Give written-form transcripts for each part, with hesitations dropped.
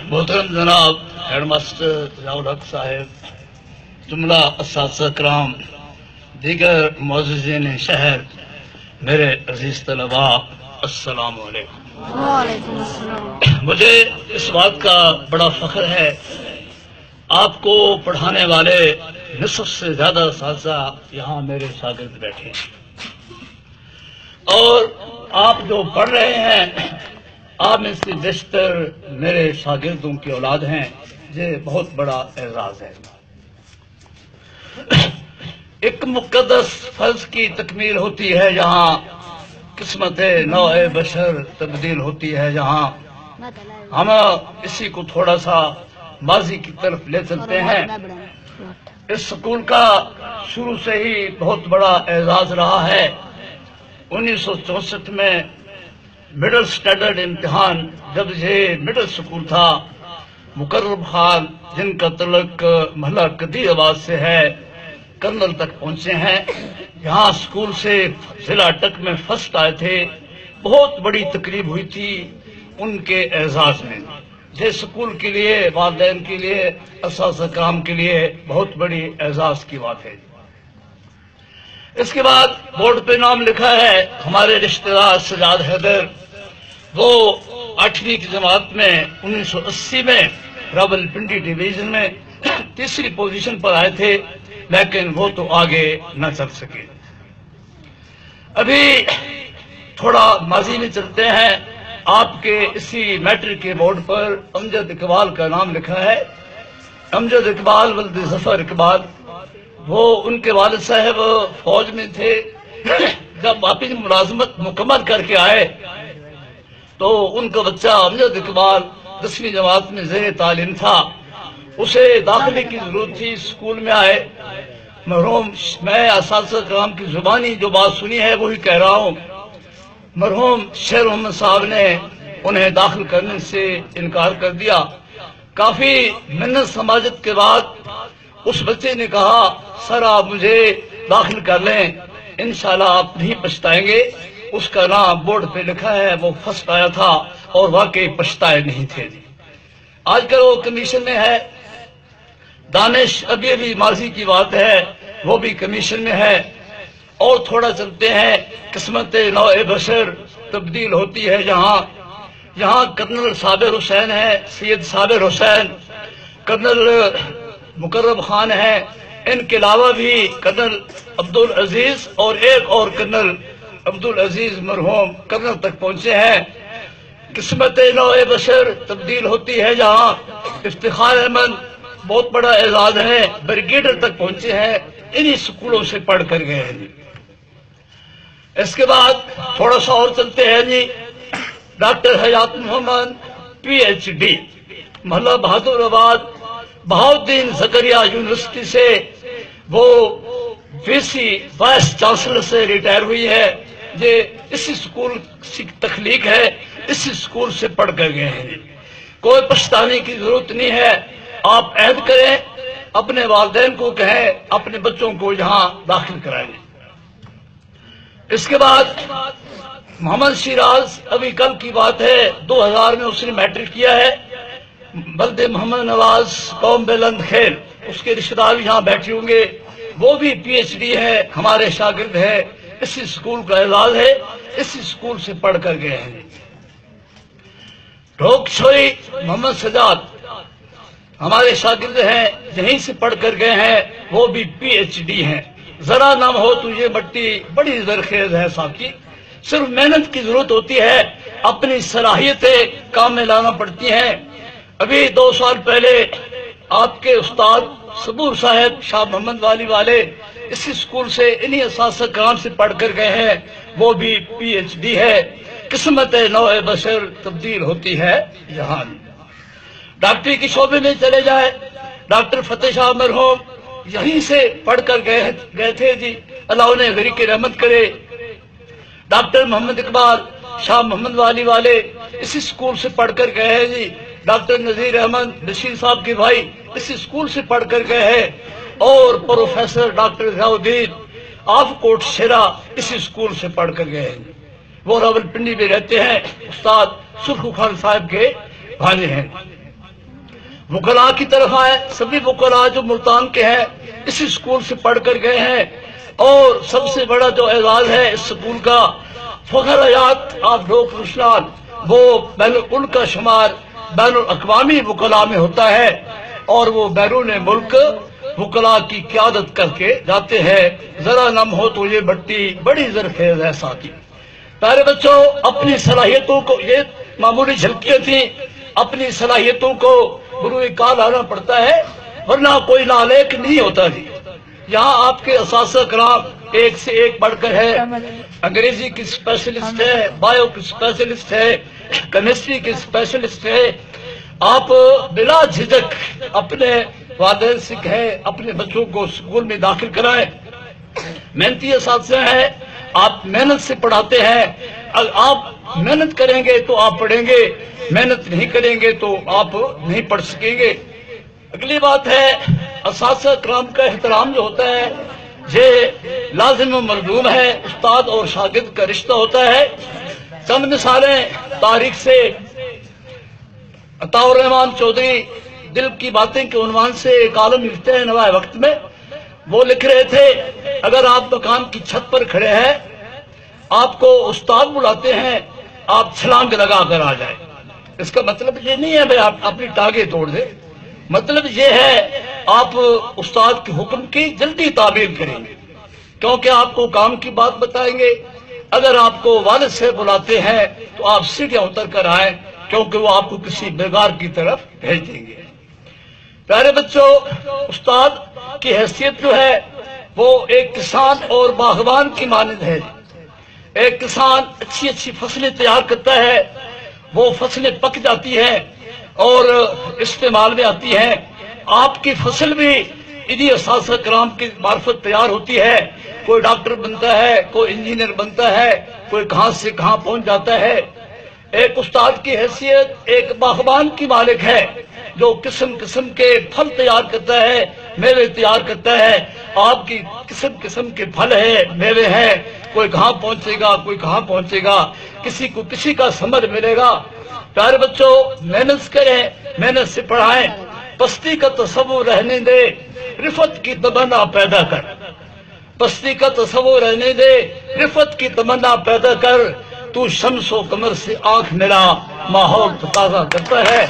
मोहतरम जनाब head master Ziaul हक साहिब, जुमला असातिज़ा किराम, दीगर मुअज़्ज़िज़ीन शहर, मेरे अजीज तलबा, अस्सलाम वालेकुम। वालेकुम अस्सलाम। मुझे इस बात का बड़ा फख्र है, आपको पढ़ाने वाले निसफ से ज्यादा असातिज़ा यहाँ मेरे शागिर्द बैठे हैं, और आप जो पढ़ रहे हैं आप में से बेशतर मेरे शागिर्दों की औलाद हैं। ये बहुत बड़ा एजाज है। एक मुक़द्दस फर्ज की तकमील होती है जहाँ किस्मत नौ बशर तब्दील होती है, जहाँ हम इसी को थोड़ा सा माजी की तरफ ले चलते हैं। इस स्कूल का शुरू से ही बहुत बड़ा एजाज रहा है। 1964 में मिडिल स्टैंडर्ड इम्तिहान, जब ये मिडिल स्कूल था, मुकर्रम खान जिनका तल्लुक महला कदीराबाद से है, कर्नल तक पहुंचे हैं। यहाँ स्कूल से जिला अटक में फर्स्ट आए थे। बहुत बड़ी तकरीब हुई थी उनके एजाज में। ये स्कूल के लिए, वालिदैन के लिए, असातिज़ा किराम के लिए बहुत बड़ी एजाज की बात है। इसके बाद बोर्ड पे नाम लिखा है हमारे रिश्तेदार सजाद हैदर। वो 8वीं की जमात में 1980 में रावलपिंडी डिवीजन में तीसरी पोजीशन पर आए थे, लेकिन वो तो आगे न चल सके। अभी थोड़ा माजी में चलते हैं। आपके इसी मैट्रिक के बोर्ड पर अमजद इकबाल का नाम लिखा है। अमजद इकबाल वल्द जफर इकबाल, वो उनके वालिद साहब फौज में थे। जब अपनी मुलाजमत मुकम्मल करके आए तो उनका बच्चा अमजद इकबाल 10वीं जमात में ज़ेर तालीम था। उसे दाखिले की जरूरत थी, स्कूल में आए। मरहूम, मैं असातिज़ा किराम की जुबानी जो बात सुनी है वही कह रहा हूँ, मरहूम शेर मोहम्मद साहब ने उन्हें दाखिल करने से इनकार कर दिया। काफी मिन्नत समाजत के बाद उस बच्चे ने कहा, सर आप मुझे दाखिल कर लें, इंशाल्लाह आप नहीं पछताएंगे। उसका नाम बोर्ड पे लिखा है, वो फर्स्ट आया था और वाकई पछताए नहीं थे। आजकल वो कमीशन में है। दानिश अभी माजी की बात है, वो भी कमीशन में है। और थोड़ा चलते हैं, किस्मत नौ बशर तब्दील होती है जहाँ यहाँ कर्नल साबिर हुसैन है, सैयद साबिर हुसैन, कर्नल मुकर्रम खान है। इनके अलावा भी कर्नल अब्दुल अजीज और एक और कर्नल अब्दुल अजीज मरहूम कर्नल तक पहुंचे हैं। किस्मत नौ बशर तब्दील होती है जहाँ इफ्तिखार अहमद, बहुत बड़ा एजाज है, ब्रिगेडियर तक पहुंचे हैं। इन्हीं स्कूलों से पढ़ कर गए हैं जी। इसके बाद थोड़ा सा और चलते हैं जी। डॉक्टर हयात मोहम्मद PhD, महला बहादुराबाद बहाउद्दीन जकरिया यूनिवर्सिटी से वो VC वाइस चांसलर से रिटायर हुई है। ये इसी स्कूल की तखलीक है, इसी स्कूल से पढ़ कर गए हैं। कोई पछताने की जरूरत नहीं है। आप ऐद करें, अपने वालिदैन को कहें, अपने बच्चों को यहाँ दाखिल कराएं। इसके बाद मोहम्मद सिराज, अभी कल की बात है, 2000 में उसने मैट्रिक किया है। बल्दे मोहम्मद नवाज कौम बेलंद खेल, उसके रिश्तेदार भी यहाँ बैठे होंगे, वो भी PhD है, हमारे शागिर्द है। इसी स्कूल का एजाज है, इसी स्कूल से पढ़ कर गए हैं। ढोक छोई मोहम्मद सजाद हमारे शागिर्द हैं, यहीं से पढ़ कर गए हैं, वो भी PhD हैं। जरा नाम हो तो ये मट्टी बड़ी जरखेज है साकी। सिर्फ मेहनत की जरूरत होती है, अपनी सलाहियतें काम में लाना पड़ती हैं। अभी 2 साल पहले आपके उस्ताद सबूर साहब शाह मोहम्मद वाली वाले इसी स्कूल से, इन्हीं असातिज़ा किराम से पढ़ कर गए हैं, वो भी PhD है। किस्मत नौ बशर तब्दील होती है यहाँ। डॉक्टरी के शोबे में चले जाए, डॉक्टर फतेह शाह मरहूम यहीं से पढ़ कर गए थे जी, अल्लाह उन्हें गरीक रहमत करे। डॉक्टर मोहम्मद इकबाल शाह मोहम्मद वाली वाले इसी स्कूल से पढ़ कर गए हैं जी। डॉक्टर नजीर अहमद बशीर साहब के भाई इसी स्कूल से पढ़ कर गए हैं। और प्रोफेसर डॉक्टर ज़ियाउद्दीन आफकोट शेरा इसी स्कूल से पढ़ कर गए हैं। वो रावलपिंडी में रहते हैं, उस्ताद सुरखू खान साहब के भांजे हैं। وکلاء کی طرف آئے. سبھی وکلاء جو ملتان کے ہیں اسی اسکول سے پڑھ کر گئے ہیں، اور سب سے بڑا جو اعزاز ہے اس اسکول کا، فخر حیات آف ڈھوک رشنال، وہ ان کا شمار بین الاقوامی وکلاء میں ہوتا ہے، اور وہ بیرون ملک وکلاء کی قیادت کر کے جاتے ہیں. ذرا نم ہو تو یہ بٹی بڑی زرخیز ہے ساتھی. پیارے بچوں، اپنی صلاحیتوں کو، یہ معمولی جھلکیاں تھیں، اپنی صلاحیتوں کو بروئے کار لانا پڑتا ہے، ورنہ کوئی نالیک نہیں ہوتا جی. یہاں آپ کے اساتذہ کرام ایک سے ایک پڑھ کر ہے. انگریزی کی اسپیشلسٹ ہے، بایو کی اسپیشلسٹ ہے، کیمسٹری کی اسپیشلسٹ ہے. آپ بلا جھجک اپنے والدین سے کہیں اپنے بچوں کو اسکول میں داخل کرائیں. محنتی اساتذہ ہیں، آپ محنت سے پڑھاتے ہیں. آپ محنت کریں گے تو آپ پڑھیں گے، محنت نہیں کریں گے تو آپ نہیں پڑھ سکیں گے. اگلی بات ہے اساتذہ کرام کا احترام جو ہوتا ہے یہ لازم و ملزوم ہے. استاد اور شاگرد کا رشتہ ہوتا ہے. چند مثالیں تاریخ سے. عطاء الرحمان چودھری دل کی باتیں کے عنوان سے ایک عالم لکھتے ہیں نوائے وقت میں. وہ لکھ رہے تھے اگر آپ مکان کی چھت پر کھڑے ہیں، آپ کو استاد بلاتے ہیں، آپ چھلانگ لگا کر آ جائیں. اس کا مطلب یہ نہیں ہے بھائی آپ اپنی ٹانگیں توڑ دیں. مطلب یہ ہے آپ استاد کے حکم کی جلدی تعمیل کریں گے، کیونکہ آپ کو کام کی بات بتائیں گے. اگر آپ کو والد سے بلاتے ہیں تو آپ سیڑھیاں اتر کر آئیں، کیونکہ وہ آپ کو کسی بیگار کی طرف بھیج دیں گے. پیارے بچوں، استاد کی حیثیت جو ہے وہ ایک کسان اور باغبان کی مانند ہے. ایک کسان اچھی اچھی فصلیں تیار کرتا ہے، وہ فصلیں پک جاتی ہیں اور استعمال میں آتی ہیں. آپ کی فصل بھی انہی اساتذہ کرام کی معرفت تیار ہوتی ہے. کوئی ڈاکٹر بنتا ہے، کوئی انجینئر بنتا ہے، کوئی کہاں سے کہاں پہنچ جاتا ہے. ایک استاد کی حیثیت ایک باغبان کی مالک ہے جو قسم قسم کے پھل تیار کرتا ہے، میوے تیار کرتا ہے. آپ کی قسم قسم کے پھل ہیں، میوے ہیں، کوئی کہاں پہنچے گا، کوئی کہاں پہنچے گا، کسی کو کسی کا ثمر ملے گا. پیارے بچوں، محنت کریں، محنت سے پڑھائیں. پستی کا تصور رہنے دے، رفت کی تمنا پیدا کر. پستی کا تصور رہنے دے، رفت کی تمنا پیدا کر. تو شمس و قمر سے آنکھ ملا، ماحول تو تازہ کرتا ہے.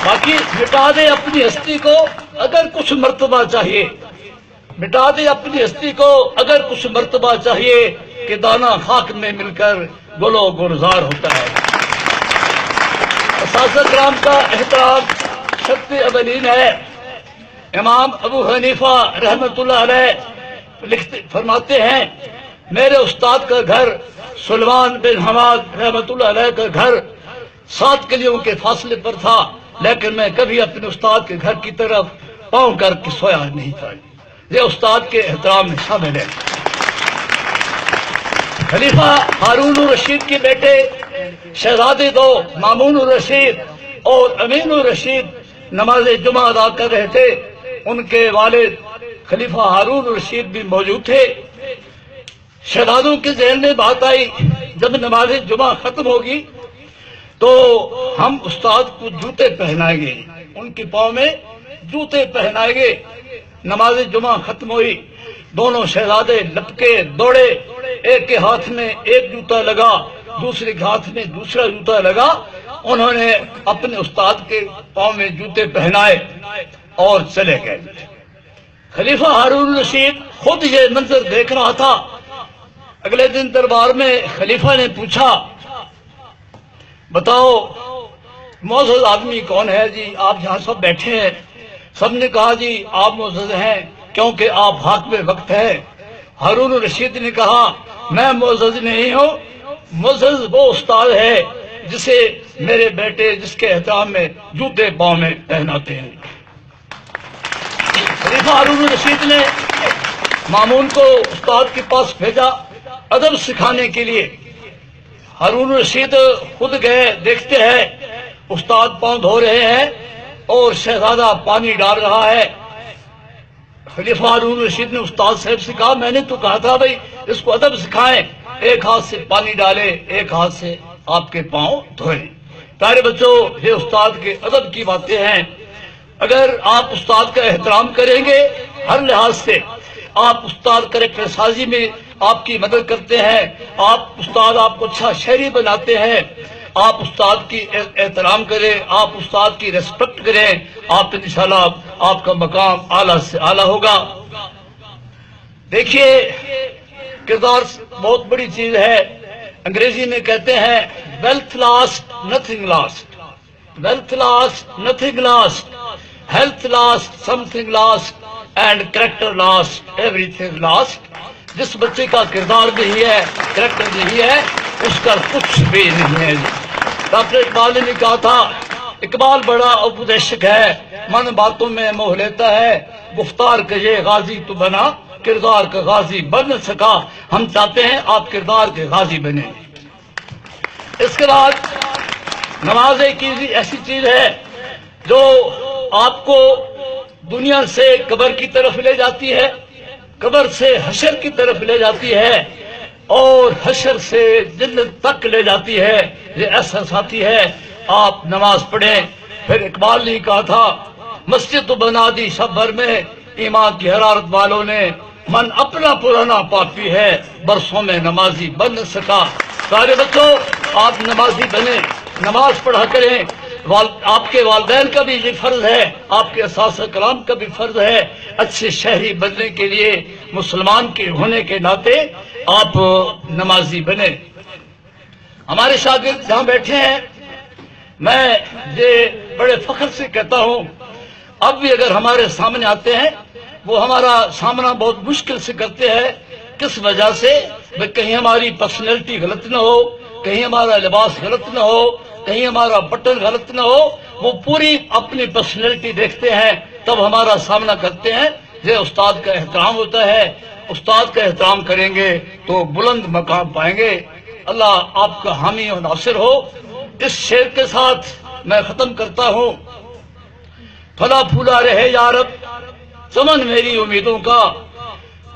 باقی مٹا دے اپنی ہستی کو اگر کچھ مرتبہ چاہیے، مٹا دے اپنی ہستی کو اگر کچھ مرتبہ چاہیے، کہ دانا خاک میں مل کر گل و گلزار ہوتا ہے. اساتذہ کرام کا احترام شرط اولین ہے. امام ابو حنیفہ رحمۃ اللہ علیہ فرماتے ہیں میرے استاد کا گھر سلیمان بن حماد رحمۃ اللہ علیہ کا گھر 7 گلیوں کے فاصلے پر تھا، لیکن میں کبھی اپنے استاد کے گھر کی طرف پاؤں کر کے سویا نہیں تھا. یہ استاد کے احترام میں شامل ہے. خلیفہ ہارون الرشید کے بیٹے شہزادے دو مامون الرشید اور امین الرشید نماز جمعہ ادا کر رہے تھے. ان کے والد خلیفہ ہارون الرشید بھی موجود تھے. شہزادوں کے ذہن میں بات آئی جب نماز جمعہ ختم ہوگی تو ہم استاد کو جوتے پہنائیں گے، ان کے پاؤں میں جوتے پہنائیں گے. نماز جمعہ ختم ہوئی، دونوں شہزادے لپکے دوڑے. ایک کے ہاتھ میں ایک جوتا لگا، دوسرے کے ہاتھ میں دوسرا جوتا لگا. انہوں نے اپنے استاد کے پاؤں میں جوتے پہنائے اور چلے گئے. خلیفہ ہارون الرشید خود یہ منظر دیکھ رہا تھا. اگلے دن دربار میں خلیفہ نے پوچھا بتاؤ معزز آدمی کون ہے جی؟ آپ یہاں سب بیٹھے ہیں. سب نے کہا جی آپ معزز ہیں کیونکہ آپ حاکم وقت ہیں. ہارون الرشید نے کہا میں معزز نہیں ہوں، معزز وہ استاد ہے جسے میرے بیٹے جس کے احترام میں جوتے پاؤں میں پہناتے ہیں. خلیفہ ہارون الرشید نے مامون کو استاد کے پاس بھیجا ادب سکھانے کے لیے. ہارون الرشید خود گئے، دیکھتے ہیں استاد پاؤں دھو رہے ہیں اور شہزادہ پانی ڈال رہا ہے. خلیفہ ہارون الرشید نے استاد صاحب سے کہا میں نے تو کہا تھا بھائی اس کو ادب سکھائیں، ایک ہاتھ سے پانی ڈالے ایک ہاتھ سے آپ کے پاؤں دھوئیں. प्यारे बच्चों, ये उस्ताद के अदब की बातें हैं। अगर आप उस्ताद का एहतराम करेंगे, हर लिहाज से आप उस्ताद करेक्टर साजी में आपकी मदद करते हैं, आप उस्ताद आपको अच्छा शायरी बनाते हैं, आप उस्ताद की एहतराम करें, आप उस्ताद की रेस्पेक्ट करें, आप इंशाल्लाह आपका मकाम आला से आला होगा। देखिए, किरदार बहुत बड़ी चीज है। अंग्रेजी में कहते हैं wealth last nothing last, wealth last nothing last, health last something last and character last everything last. जिस बच्चे का किरदार नहीं है, कैरेक्टर नहीं है, उसका कुछ भी नहीं है। डॉक्टर इकबाल ने कहा था, इकबाल बड़ा उपदेशक है, मन बातों में मोह लेता है, गुफ्तार के ये गाजी तो बना, किरदार का गाजी बन न सका। हम चाहते हैं आप किरदार के गाजी बने। इसके बाद नमाज एक ऐसी चीज है जो आपको दुनिया से कब्र की तरफ ले जाती है, कब्र से हशर की तरफ ले जाती है, और हशर से जन्नत तक ले जाती है। ये ऐसा साथी है, आप नमाज पढ़ें। फिर इकबाल ने कहा था, मस्जिद तो बना दी शब भर में, ईमान की हरारत वालों ने, मन अपना पुराना पापी है, बरसों में नमाजी बन न सका। सारे बच्चों, आप नमाजी बने, नमाज पढ़ा करें। आपके वालिदैन का भी ये फर्ज है, आपके असास कलाम का भी फर्ज है। अच्छे शहरी बनने के लिए, मुसलमान के होने के नाते आप नमाजी बने। हमारे शागिर्द जहां बैठे हैं, मैं ये बड़े फख्र से कहता हूं, अब भी अगर हमारे सामने आते हैं, वो हमारा सामना बहुत मुश्किल से करते हैं। किस वजह से? कहीं हमारी पर्सनैलिटी गलत न हो, कहीं हमारा लिबास गलत न हो, कहीं हमारा बटन गलत न हो। वो पूरी अपनी पर्सनैलिटी देखते हैं, तब हमारा सामना करते हैं। ये उस्ताद का एहतराम होता है। उस्ताद का एहतराम करेंगे तो बुलंद मकाम पाएंगे। अल्लाह आपका हामी और नासिर हो। इस शेर के साथ मैं खत्म करता हूं। फला फूला रहे यारब चमन मेरी उम्मीदों का,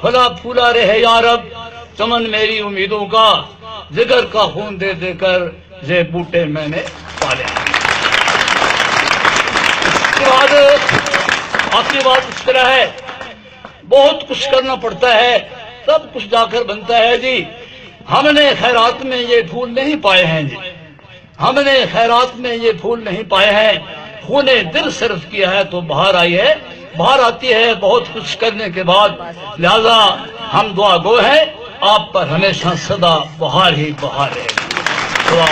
फला फूला रहे यारब चमन मेरी उम्मीदों का, जिगर का खून दे देकर ये बूटे मैंने पाले। इसके बाद आखिरी बात इस तरह है, बहुत कुछ करना पड़ता है, तब कुछ जाकर बनता है जी। हमने खैरात में ये फूल नहीं पाए हैं जी, हमने खैरात में ये फूल नहीं पाए हैं। खूने दिल सिर्फ किया है तो बाहर आई है, बाहर आती है बहुत कुछ करने के बाद। लिहाजा हम दुआ गो हैं, आप पर हमेशा सदा बहार ही बहार है। दुआ